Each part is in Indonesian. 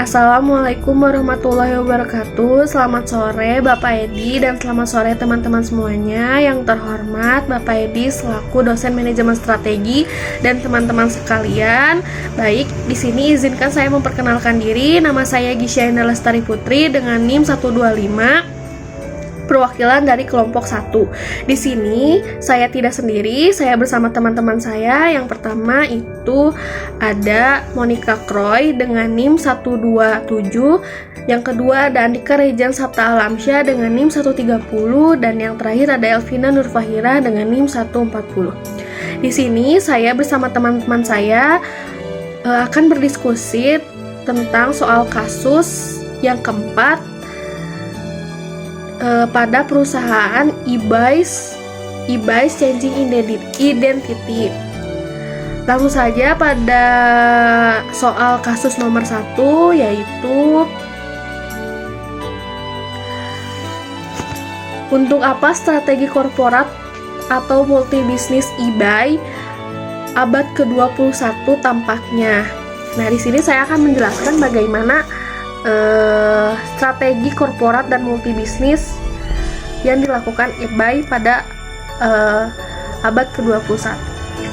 Assalamualaikum warahmatullahi wabarakatuh. Selamat sore Bapak Edi dan selamat sore teman-teman semuanya. Yang terhormat Bapak Edi selaku dosen manajemen strategi dan teman-teman sekalian. Baik, di sini izinkan saya memperkenalkan diri. Nama saya Gisya Indah Lestari Putri dengan NIM 125. Perwakilan dari kelompok 1. Di sini saya tidak sendiri, saya bersama teman-teman saya. Yang pertama itu ada Monica Kroy dengan NIM 127. Yang kedua ada Andika Rejan Sabta Alamsyah dengan NIM 130 dan yang terakhir ada Elvina Nurfahira dengan NIM 140. Di sini saya bersama teman-teman saya akan berdiskusi tentang soal kasus yang keempat pada perusahaan eBay's Changing Identity. Langsung saja pada soal kasus nomor 1, yaitu untuk apa strategi korporat atau multibisnis eBay abad ke-21 tampaknya. Nah, di sini saya akan menjelaskan bagaimana strategi korporat dan multibisnis yang dilakukan eBay pada abad ke-21.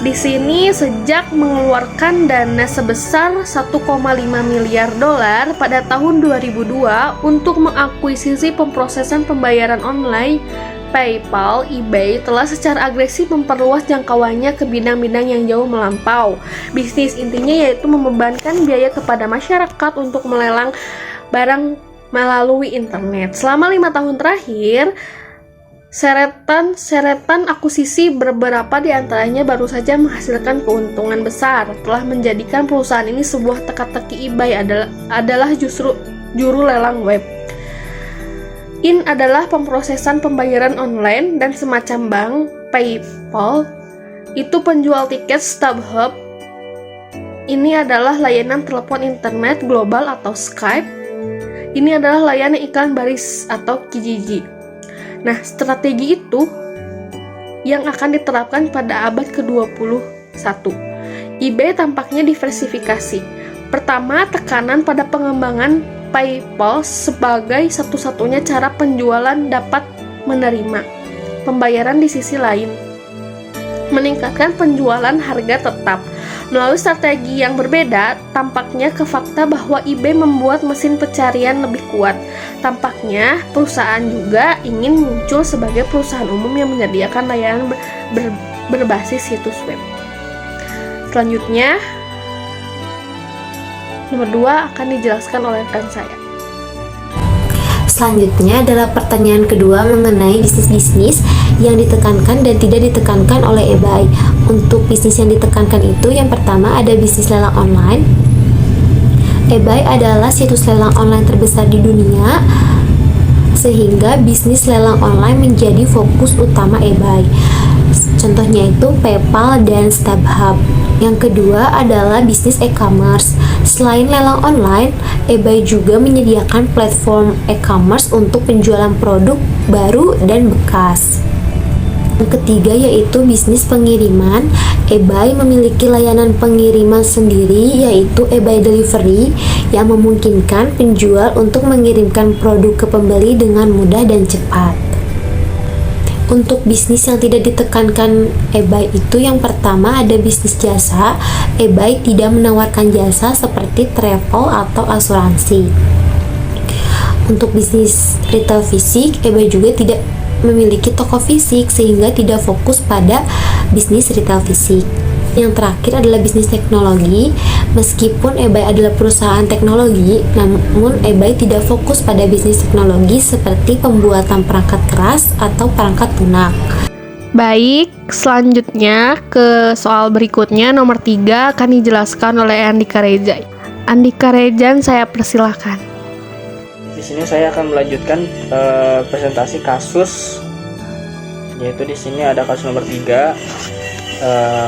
Di sini sejak mengeluarkan dana sebesar 1,5 miliar dolar pada tahun 2002 untuk mengakuisisi pemrosesan pembayaran online, PayPal, eBay telah secara agresif memperluas jangkauannya ke bidang-bidang yang jauh melampau. Bisnis intinya yaitu membebankan biaya kepada masyarakat untuk melelang barang melalui internet. Selama 5 tahun terakhir, seretan akuisisi beberapa diantaranya baru saja menghasilkan keuntungan besar, telah menjadikan perusahaan ini sebuah teka-teki eBay adalah justru juru lelang web. In adalah pemrosesan pembayaran online dan semacam bank. PayPal itu penjual tiket. StubHub ini adalah layanan telepon internet global atau Skype. Ini adalah layanan iklan baris atau Kijiji. Nah, strategi itu yang akan diterapkan pada abad ke-21. eBay tampaknya diversifikasi. Pertama, tekanan pada pengembangan PayPal sebagai satu-satunya cara penjualan dapat menerima pembayaran. Di sisi lain, meningkatkan penjualan harga tetap. Melalui strategi yang berbeda, tampaknya ke fakta bahwa eBay membuat mesin pencarian lebih kuat. Tampaknya perusahaan juga ingin muncul sebagai perusahaan umum yang menyediakan layanan berbasis situs web. Selanjutnya, nomor 2 akan dijelaskan oleh rekan saya. Selanjutnya adalah pertanyaan kedua mengenai bisnis-bisnis yang ditekankan dan tidak ditekankan oleh eBay. Untuk bisnis yang ditekankan itu, yang pertama ada bisnis lelang online. eBay adalah situs lelang online terbesar di dunia, sehingga bisnis lelang online menjadi fokus utama eBay. Contohnya itu PayPal dan StubHub. Yang kedua adalah bisnis e-commerce. Selain lelang online, eBay juga menyediakan platform e-commerce untuk penjualan produk baru dan bekas. Yang ketiga yaitu bisnis pengiriman. eBay memiliki layanan pengiriman sendiri yaitu eBay Delivery yang memungkinkan penjual untuk mengirimkan produk ke pembeli dengan mudah dan cepat. Untuk bisnis yang tidak ditekankan eBay itu, yang pertama ada bisnis jasa. eBay tidak menawarkan jasa seperti travel atau asuransi. Untuk bisnis retail fisik, eBay juga tidak memiliki toko fisik sehingga tidak fokus pada bisnis retail fisik. Yang terakhir adalah bisnis teknologi. Meskipun eBay adalah perusahaan teknologi, namun eBay tidak fokus pada bisnis teknologi seperti pembuatan perangkat keras atau perangkat lunak. Baik, selanjutnya ke soal berikutnya, nomor 3 akan dijelaskan oleh Andika Rejan. Andika Rejan, saya persilahkan. Di sini saya akan melanjutkan presentasi kasus, yaitu di sini ada kasus nomor 3.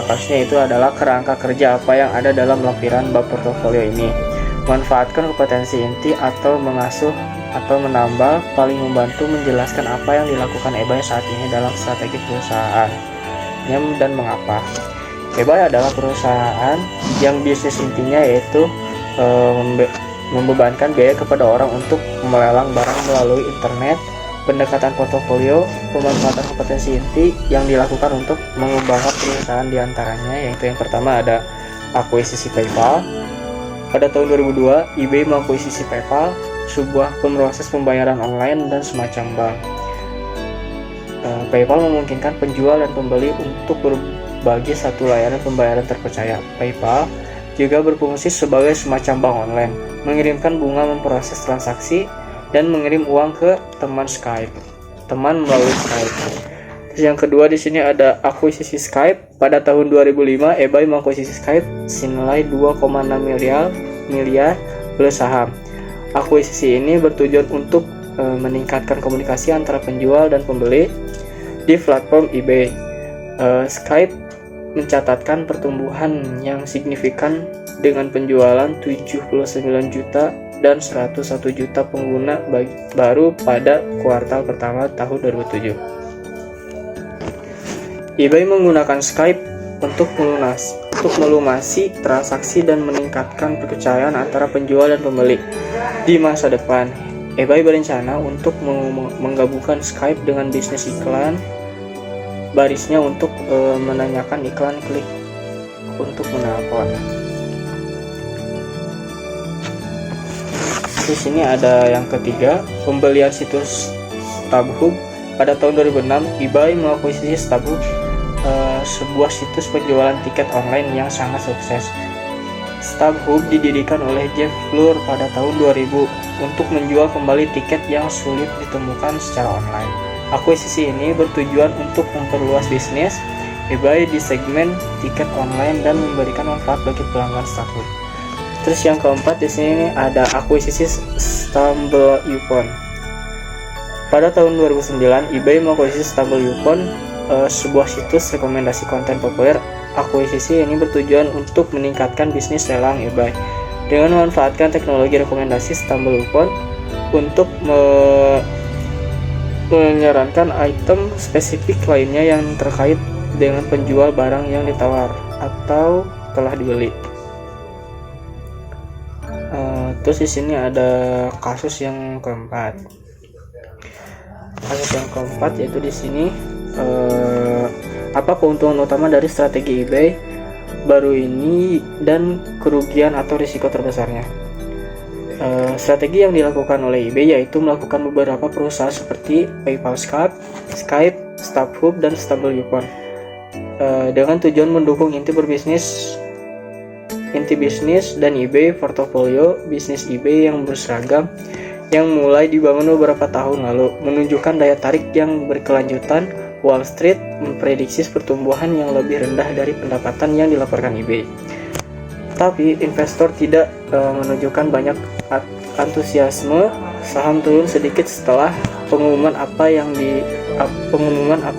Kasusnya itu adalah kerangka kerja apa yang ada dalam lampiran bab portofolio ini. Manfaatkan kompetensi inti atau mengasuh atau menambah, paling membantu menjelaskan apa yang dilakukan eBay saat ini dalam strategi perusahaan dan mengapa. eBay adalah perusahaan yang bisnis intinya yaitu membebankan biaya kepada orang untuk melelang barang melalui internet, pendekatan portofolio, pemanfaatan kompetensi inti yang dilakukan untuk mengembangkan perusahaan diantaranya, yaitu yang pertama ada akuisisi PayPal. Pada tahun 2002, eBay mengakuisisi PayPal, sebuah proses pembayaran online dan semacam bank. PayPal memungkinkan penjual dan pembeli untuk berbagi satu layanan pembayaran terpercaya. PayPal juga berfungsi sebagai semacam bank online, mengirimkan bunga, memproses transaksi, dan mengirim uang ke teman melalui Skype. Terus yang kedua di sini ada akuisisi Skype. Pada tahun 2005, eBay mengakuisisi Skype senilai 2,6 miliar dolar saham. Akuisisi ini bertujuan untuk meningkatkan komunikasi antara penjual dan pembeli di platform eBay. Skype mencatatkan pertumbuhan yang signifikan dengan penjualan 79 juta dan 101 juta pengguna baru pada kuartal pertama tahun 2007. eBay menggunakan Skype untuk melunasi transaksi dan meningkatkan kepercayaan antara penjual dan pembeli. Di masa depan, eBay berencana untuk menggabungkan Skype dengan bisnis iklan barisnya untuk menanyakan iklan klik untuk menelpon. Di sini ada yang ketiga, pembelian situs StubHub. Pada tahun 2006, eBay mengakuisisi StubHub, sebuah situs penjualan tiket online yang sangat sukses. StubHub didirikan oleh Jeff Fleur pada tahun 2000 untuk menjual kembali tiket yang sulit ditemukan secara online. Akuisisi ini bertujuan untuk memperluas bisnis eBay di segmen tiket online dan memberikan manfaat bagi pelanggan StubHub. Terus yang keempat di sini ada akuisisi StumbleUpon. Pada tahun 2009, eBay mengakuisisi StumbleUpon, sebuah situs rekomendasi konten populer. Akuisisi ini bertujuan untuk meningkatkan bisnis lelang eBay dengan memanfaatkan teknologi rekomendasi StumbleUpon untuk menyarankan item spesifik lainnya yang terkait dengan penjual barang yang ditawar atau telah dibeli. Terus di sini ada kasus yang keempat. Kasus yang keempat yaitu di sini apa keuntungan utama dari strategi eBay baru ini dan kerugian atau risiko terbesarnya. Strategi yang dilakukan oleh eBay yaitu melakukan beberapa perusahaan seperti PayPal, Skype, StubHub, dan StumbleUpon dengan tujuan mendukung inti bisnis dan eBay portofolio bisnis eBay yang berseragam yang mulai dibangun beberapa tahun lalu menunjukkan daya tarik yang berkelanjutan. Wall Street memprediksi pertumbuhan yang lebih rendah dari pendapatan yang dilaporkan eBay. Tapi investor tidak menunjukkan banyak antusiasme. Saham turun sedikit setelah pengumuman apa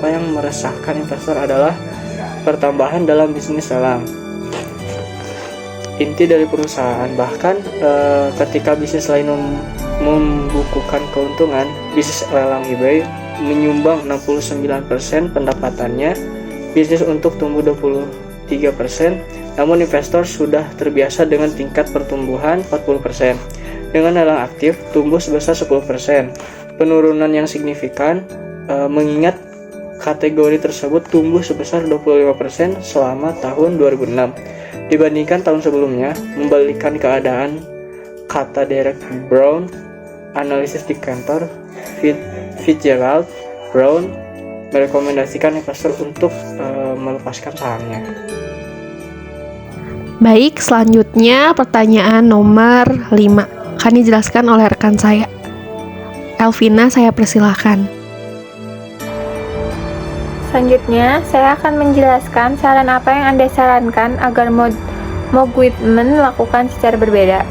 yang meresahkan investor adalah pertambahan dalam bisnis lelang inti dari perusahaan. Bahkan ketika bisnis lain membukukan keuntungan, bisnis lelang eBay menyumbang 69% pendapatannya, bisnis untuk tumbuh 23%, namun investor sudah terbiasa dengan tingkat pertumbuhan 40%. Dengan lelang aktif tumbuh sebesar 10%, penurunan yang signifikan mengingat kategori tersebut tumbuh sebesar 25% selama tahun 2006 dibandingkan tahun sebelumnya. Membalikan keadaan, kata Derek Brown, analisis di kantor Fitzgerald. Brown merekomendasikan investor untuk melepaskan sahamnya. Baik, selanjutnya pertanyaan nomor 5 akan dijelaskan oleh rekan saya. Elvina, saya persilahkan. Selanjutnya, saya akan menjelaskan saran apa yang Anda sarankan agar Moog Whitman lakukan secara berbeda.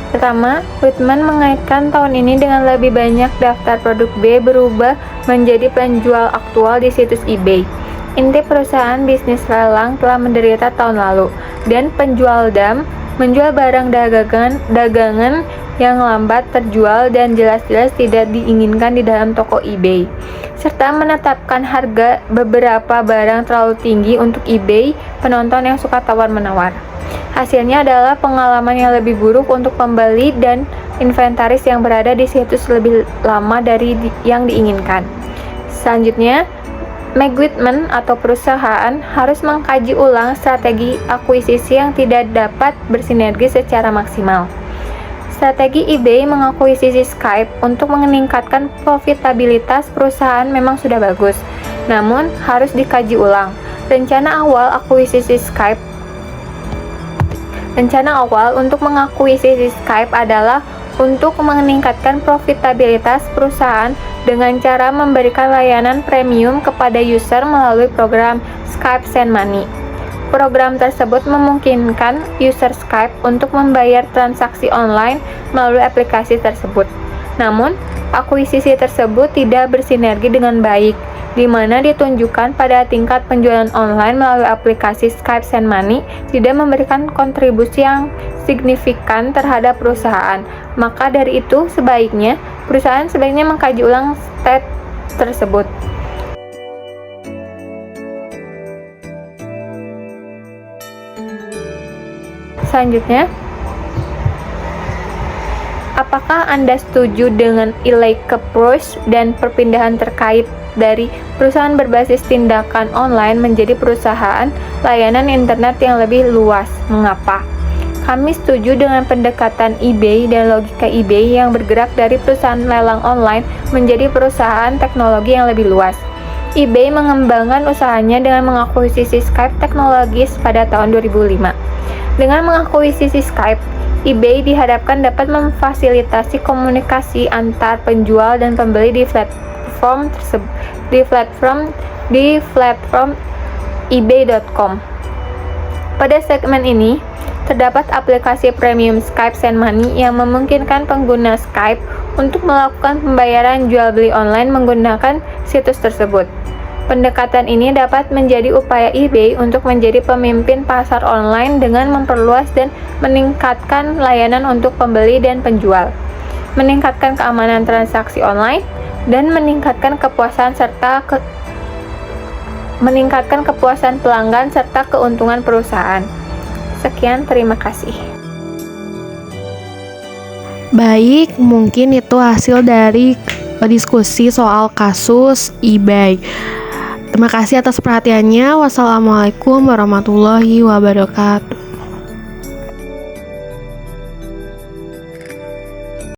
Pertama, Whitman mengaitkan tahun ini dengan lebih banyak daftar produk B berubah menjadi penjual aktual di situs eBay. Inti perusahaan bisnis lelang telah menderita tahun lalu, dan penjual DAM menjual barang dagangan yang lambat terjual dan jelas-jelas tidak diinginkan di dalam toko eBay, serta menetapkan harga beberapa barang terlalu tinggi untuk eBay penonton yang suka tawar-menawar. Hasilnya adalah pengalaman yang lebih buruk untuk pembeli dan inventaris yang berada di situs lebih lama dari yang diinginkan. Selanjutnya, Meg Whitman atau perusahaan harus mengkaji ulang strategi akuisisi yang tidak dapat bersinergi secara maksimal. Strategi eBay mengakuisisi Skype untuk meningkatkan profitabilitas perusahaan memang sudah bagus, namun harus dikaji ulang. Rencana awal untuk mengakuisisi Skype adalah untuk meningkatkan profitabilitas perusahaan dengan cara memberikan layanan premium kepada user melalui program Skype Send Money. Program tersebut memungkinkan user Skype untuk membayar transaksi online melalui aplikasi tersebut. Namun, akuisisi tersebut tidak bersinergi dengan baik, di mana ditunjukkan pada tingkat penjualan online melalui aplikasi Skype Send Money tidak memberikan kontribusi yang signifikan terhadap perusahaan. Maka dari itu, perusahaan sebaiknya mengkaji ulang stat tersebut. Selanjutnya, apakah Anda setuju dengan illegal approach dan perpindahan terkait dari perusahaan berbasis tindakan online menjadi perusahaan layanan internet yang lebih luas? Mengapa? Kami setuju dengan pendekatan eBay dan logika eBay yang bergerak dari perusahaan lelang online menjadi perusahaan teknologi yang lebih luas. eBay mengembangkan usahanya dengan mengakuisisi Skype Technologies pada tahun 2005. Dengan mengakuisisi Skype, eBay dihadapkan dapat memfasilitasi komunikasi antar penjual dan pembeli di platform ebay.com. Pada segmen ini, terdapat aplikasi premium Skype Send Money yang memungkinkan pengguna Skype untuk melakukan pembayaran jual beli online menggunakan situs tersebut. Pendekatan ini dapat menjadi upaya eBay untuk menjadi pemimpin pasar online dengan memperluas dan meningkatkan layanan untuk pembeli dan penjual, meningkatkan keamanan transaksi online, dan meningkatkan kepuasan pelanggan serta keuntungan perusahaan. Sekian, terima kasih. Baik, mungkin itu hasil dari diskusi soal kasus eBay. Terima kasih atas perhatiannya. Wassalamualaikum warahmatullahi wabarakatuh.